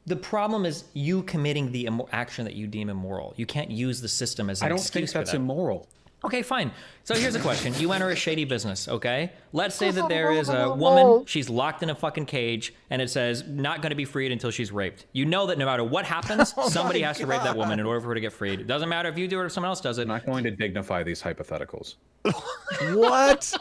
The problem is you committing the action that you deem immoral. You can't use the system as an excuse for that. I don't think that's immoral. Okay, fine. So here's a question. You enter a shady business, okay? Let's say that there is a woman, she's locked in a fucking cage, and it says not going to be freed until she's raped. You know that no matter what happens, somebody has to rape that woman in order for her to get freed. It doesn't matter if you do it or if someone else does it. I'm not going to dignify these hypotheticals. What?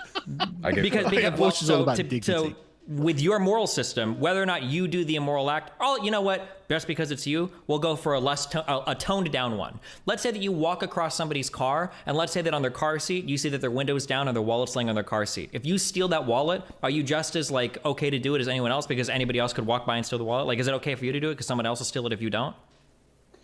Because well, so with your moral system, whether or not you do the immoral act, oh, you know what? Just because it's you, we'll go for a toned down one. Let's say that you walk across somebody's car, and let's say that on their car seat, you see that their window's down and their wallet's laying on their car seat. If you steal that wallet, are you just as like okay to do it as anyone else because anybody else could walk by and steal the wallet? Like, is it okay for you to do it because someone else will steal it if you don't?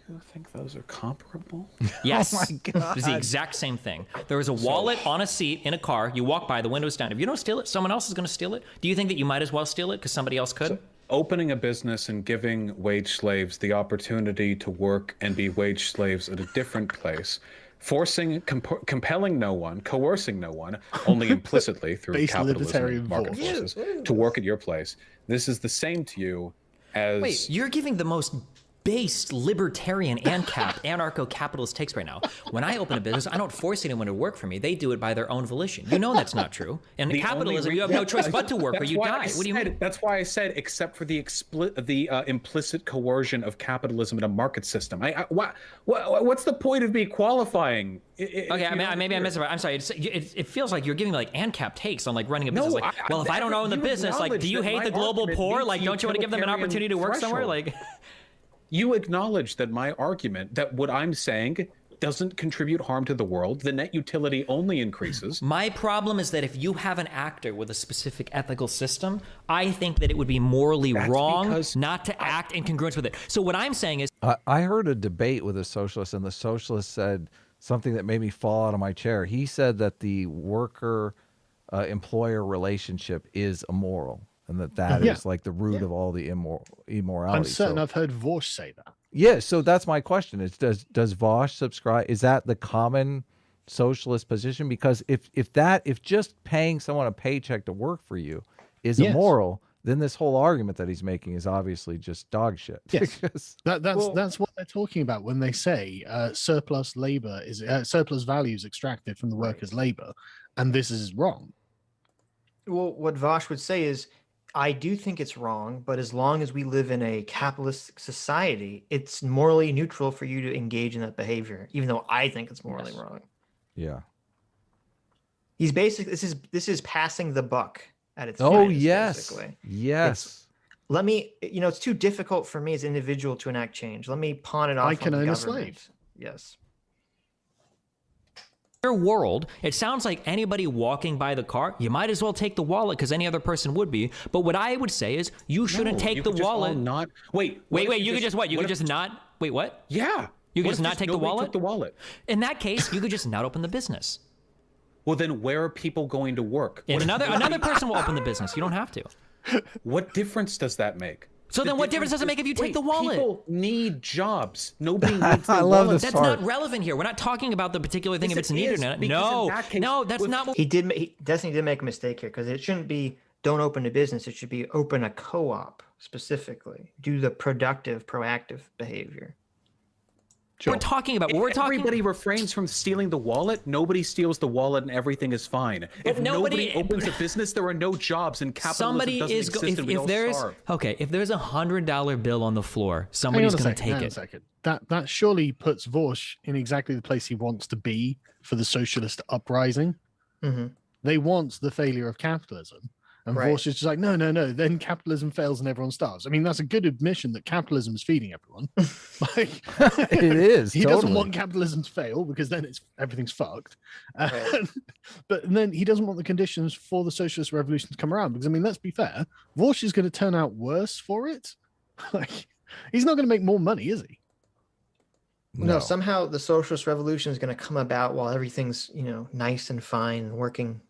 You think those are comparable? Yes. Oh my God. It's the exact same thing. There is a wallet on a seat in a car. You walk by, the window's down. If you don't steal it, someone else is going to steal it. Do you think that you might as well steal it because somebody else could? So, opening a business and giving wage slaves the opportunity to work and be wage slaves at a different place, forcing, compelling no one, coercing no one, only implicitly through capitalism and market forces, to work at your place. This is the same to you as... Wait, you're giving the most based libertarian ANCAP anarcho-capitalist takes right now. When I open a business, I don't force anyone to work for me. They do it by their own volition. You know that's not true. In capitalism, you have no choice but to work or you die. What do you mean? That's why I said, except for the implicit coercion of capitalism in a market system. What's the point of me qualifying? Okay, maybe I missed it. I'm sorry. It feels like you're giving like ANCAP takes on like running a business. Like, well, if I don't own the business, like, do you hate the global poor? Like, don't you want to give them an opportunity to work somewhere? Like. You acknowledge that my argument, that what I'm saying doesn't contribute harm to the world, the net utility only increases. My problem is that if you have an actor with a specific ethical system, I think that it would be morally wrong not to act in congruence with it. So what I'm saying is... I heard a debate with a socialist, and the socialist said something that made me fall out of my chair. He said that the worker-employer relationship is immoral. And that is like the root of all the immorality. I'm certain I've heard Vaush say that. Yeah, so that's my question. Is does Vaush subscribe? Is that the common socialist position? Because if just paying someone a paycheck to work for you is immoral, then this whole argument that he's making is obviously just dog shit. Yes. That's what they're talking about when they say surplus labor is surplus value is extracted from the workers' labor, and this is wrong. Well, what Vaush would say is, I do think it's wrong, but as long as we live in a capitalist society, it's morally neutral for you to engage in that behavior, even though I think it's morally wrong. Yeah. He's basically, this is passing the buck at its finest, basically. Yes. Let me, it's too difficult for me as an individual to enact change. Let me pawn it off on the government. I can own a slave. Yes. Your world, it sounds like anybody walking by the car, you might as well take the wallet because any other person would be. But what I would say is you shouldn't take the wallet. Wait, you could just what? You could just not. Wait, what? Yeah. You could just not take the wallet? Took the wallet. In that case, you could just not open the business. Well, then where are people going to work? And another person will open the business. You don't have to. What difference does that make? So then what difference does it make if you take the wallet? People need jobs. Nobody needs the I love wallet. this That's not relevant here. We're not talking about the particular thing if it's needed or not. No, that's not what... Destiny did make a mistake here because it shouldn't be don't open a business. It should be open a co-op specifically. Do the productive, proactive behavior. We're talking about... Everybody refrains from stealing the wallet. Nobody steals the wallet and everything is fine. If nobody opens a business, there are no jobs and capitalism doesn't exist and we all starve. Okay, if there's $100 bill on the floor, somebody's going to take it. Hang on a second. That surely puts Vaush in exactly the place he wants to be for the socialist uprising. Mm-hmm. They want the failure of capitalism. And Vaush is just like, no. Then capitalism fails and everyone starves. I mean, that's a good admission that capitalism is feeding everyone. Like, it is. He doesn't want capitalism to fail because then everything's fucked. But then he doesn't want the conditions for the socialist revolution to come around because, I mean, let's be fair. Vaush is going to turn out worse for it. Like, he's not going to make more money, is he? No, somehow the socialist revolution is going to come about while everything's, nice and fine and working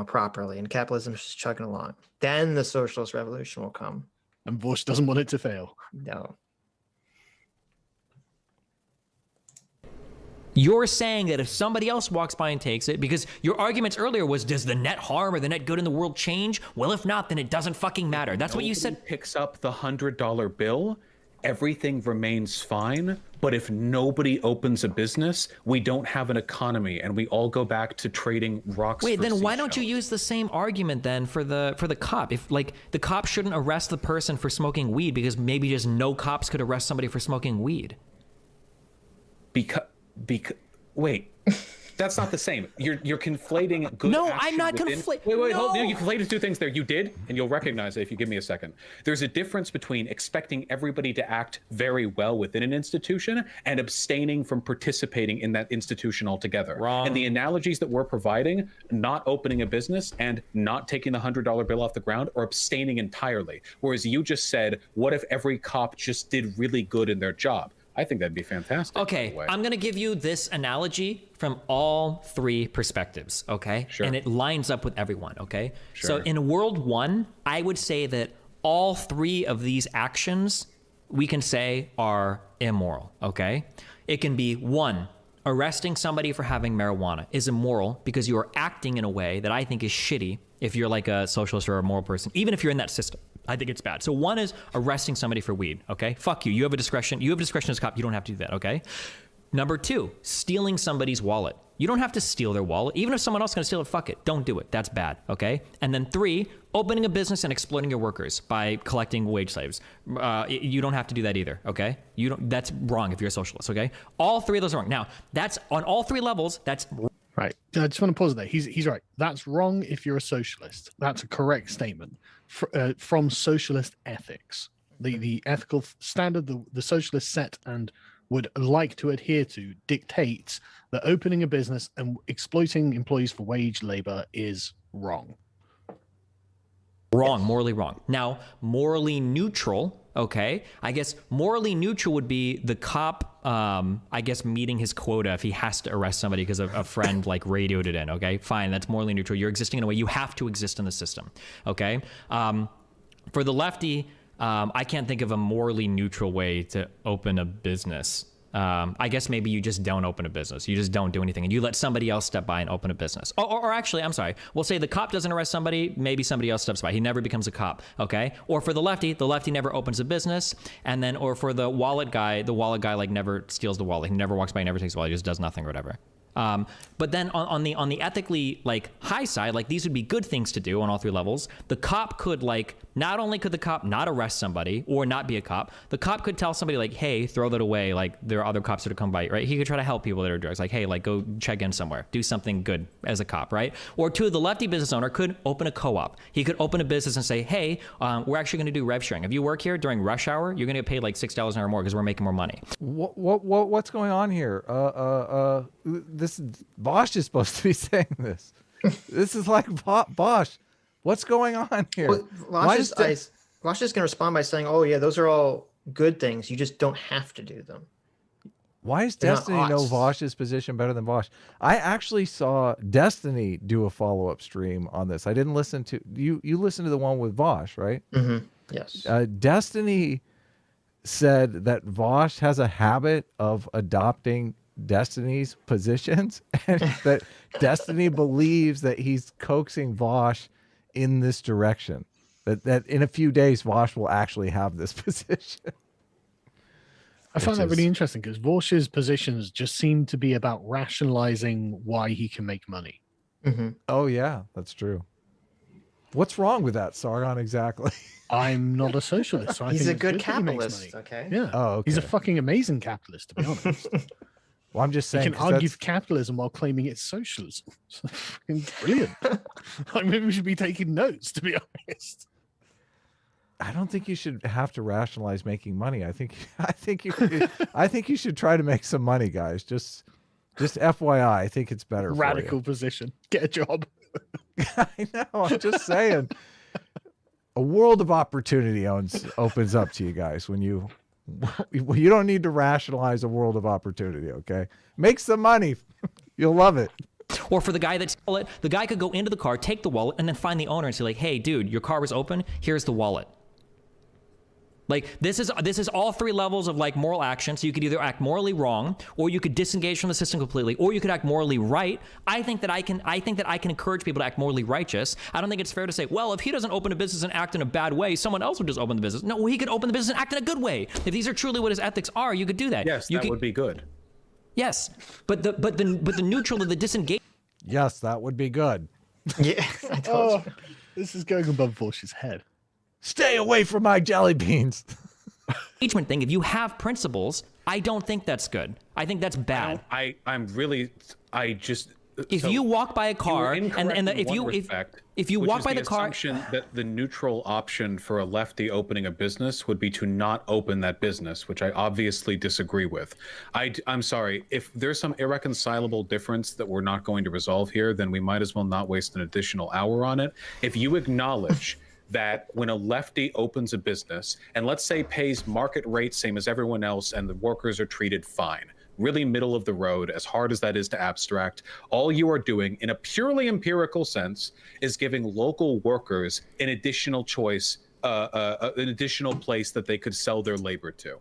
properly, and capitalism is just chugging along. Then the socialist revolution will come. And Vaush doesn't want it to fail. No. You're saying that if somebody else walks by and takes it, because your arguments earlier was, does the net harm or the net good in the world change? Well, if not, then it doesn't fucking matter. That's what you said. Picks up the $100 bill. everything remains fine, but if nobody opens a business, we don't have an economy, and we all go back to trading rocks. Wait, for then why don't you seashells. use the same argument then for the cop? If like the cop shouldn't arrest the person for smoking weed because maybe just no cops could arrest somebody for smoking weed. Because wait. That's not the same. You're conflating good. No, action I'm not within... conflating. Wait, no. hold. You conflated two things there. You did, and you'll recognize it if you give me a second. There's a difference between expecting everybody to act very well within an institution and abstaining from participating in that institution altogether. Wrong. And the analogies that we're providing, not opening a business and not taking the $100 bill off the ground, or abstaining entirely. Whereas you just said, what if every cop just did really good in their job? I think that'd be fantastic. Okay, I'm going to give you this analogy from all three perspectives, okay? Sure. And it lines up with everyone, okay? Sure. So in World 1, I would say that all three of these actions we can say are immoral, okay? It can be 1, arresting somebody for having marijuana is immoral because you are acting in a way that I think is shitty if you're like a socialist or a moral person, even if you're in that system. I think it's bad. So 1 is arresting somebody for weed, okay? Fuck you. You have a discretion. You have discretion as a cop. You don't have to do that, okay? Number 2, stealing somebody's wallet. You don't have to steal their wallet. Even if someone else is going to steal it, fuck it. Don't do it. That's bad, okay? And then 3, opening a business and exploiting your workers by collecting wage slaves. You don't have to do that either, okay? That's wrong if you're a socialist, okay? All 3 of those are wrong. Now, that's on all 3 levels, that's Right. I just want to pause there. He's right. That's wrong if you're a socialist. That's a correct statement from socialist ethics. The ethical standard the socialists set and would like to adhere to dictates that opening a business and exploiting employees for wage labor is wrong. Wrong, morally wrong. Now, morally neutral, okay? I guess morally neutral would be the cop, I guess, meeting his quota if he has to arrest somebody because a friend like radioed it in, okay? Fine, that's morally neutral. You're existing in a way you have to exist in the system, okay? For the lefty, I can't think of a morally neutral way to open a business. I guess maybe you just don't open a business. You just don't do anything and you let somebody else step by and open a business. Or actually, I'm sorry. We'll say the cop doesn't arrest somebody. Maybe somebody else steps by. He never becomes a cop. Okay. Or for the lefty never opens a business. And then, or for the wallet guy like never steals the wallet. He never walks by, he never takes the wallet. He just does nothing or whatever. But then on the ethically like high side, like these would be good things to do on all 3 levels. The cop could like, not only could the cop not arrest somebody or not be a cop, the cop could tell somebody like, hey, throw that away. Like there are other cops that are come by, right? He could try to help people that are drugs. Like, hey, like go check in somewhere, do something good as a cop, right? Or 2, the lefty business owner could open a co-op. He could open a business and say, hey, we're actually going to do rev sharing. If you work here during rush hour, you're going to get paid like $6 an hour more because we're making more money. What's going on here? This Vaush is supposed to be saying this. This is like Vaush. What's going on here? Well, Vaush is going to respond by saying, "Oh yeah, those are all good things. You just don't have to do them." Why is Destiny know Vaush's position better than Vaush? I actually saw Destiny do a follow-up stream on this. I didn't listen to you. You listened to the one with Vaush, right? Mm-hmm. Yes. Destiny said that Vaush has a habit of adopting Destiny's positions, and that Destiny believes that he's coaxing Vaush in this direction. That in a few days Vaush will actually have this position. I find that really interesting because Vaush's positions just seem to be about rationalizing why he can make money. Mm-hmm. Oh yeah, that's true. What's wrong with that, Sargon? Exactly. I'm not a socialist. So He's I a think good it's that he makes capitalist. money. Okay. Yeah. Oh, okay. He's a fucking amazing capitalist, to be honest. Well, I'm just saying. He can argue for capitalism while claiming it's socialism. So fucking brilliant. Like maybe we should be taking notes, to be honest. I don't think you should have to rationalize making money. I think you should try to make some money, guys. Just FYI, I think it's better. Radical position. Get a job. I know. I'm just saying. A world of opportunity opens up to you guys when you don't need to rationalize a world of opportunity. Okay, make some money. You'll love it. Or for the guy that stole it, the guy could go into the car, take the wallet, and then find the owner and say like, hey, dude, your car was open. Here's the wallet. Like this is all three levels of like moral action. So you could either act morally wrong, or you could disengage from the system completely, or you could act morally right. I think that I can encourage people to act morally righteous. I don't think it's fair to say, well, if he doesn't open a business and act in a bad way, someone else would just open the business. No, he could open the business and act in a good way. If these are truly what his ethics are, you could do that. Yes, that would be good. Yes, but the neutral of the disengage. Yes, that would be good. Yeah, I told you. This is going above Vaush's head. Stay away from my jelly beans. Engagement thing. If you have principles, I don't think that's good. I think that's bad. If you walk by a car if you walk by the car, assumption that the neutral option for a lefty opening a business would be to not open that business, which I obviously disagree with. I'm sorry, if there's some irreconcilable difference that we're not going to resolve here, then we might as well not waste an additional hour on it. If you acknowledge that when a lefty opens a business and let's say pays market rate same as everyone else and the workers are treated fine, really middle of the road, as hard as that is to abstract, all you are doing in a purely empirical sense is giving local workers an additional choice, an additional place that they could sell their labor to.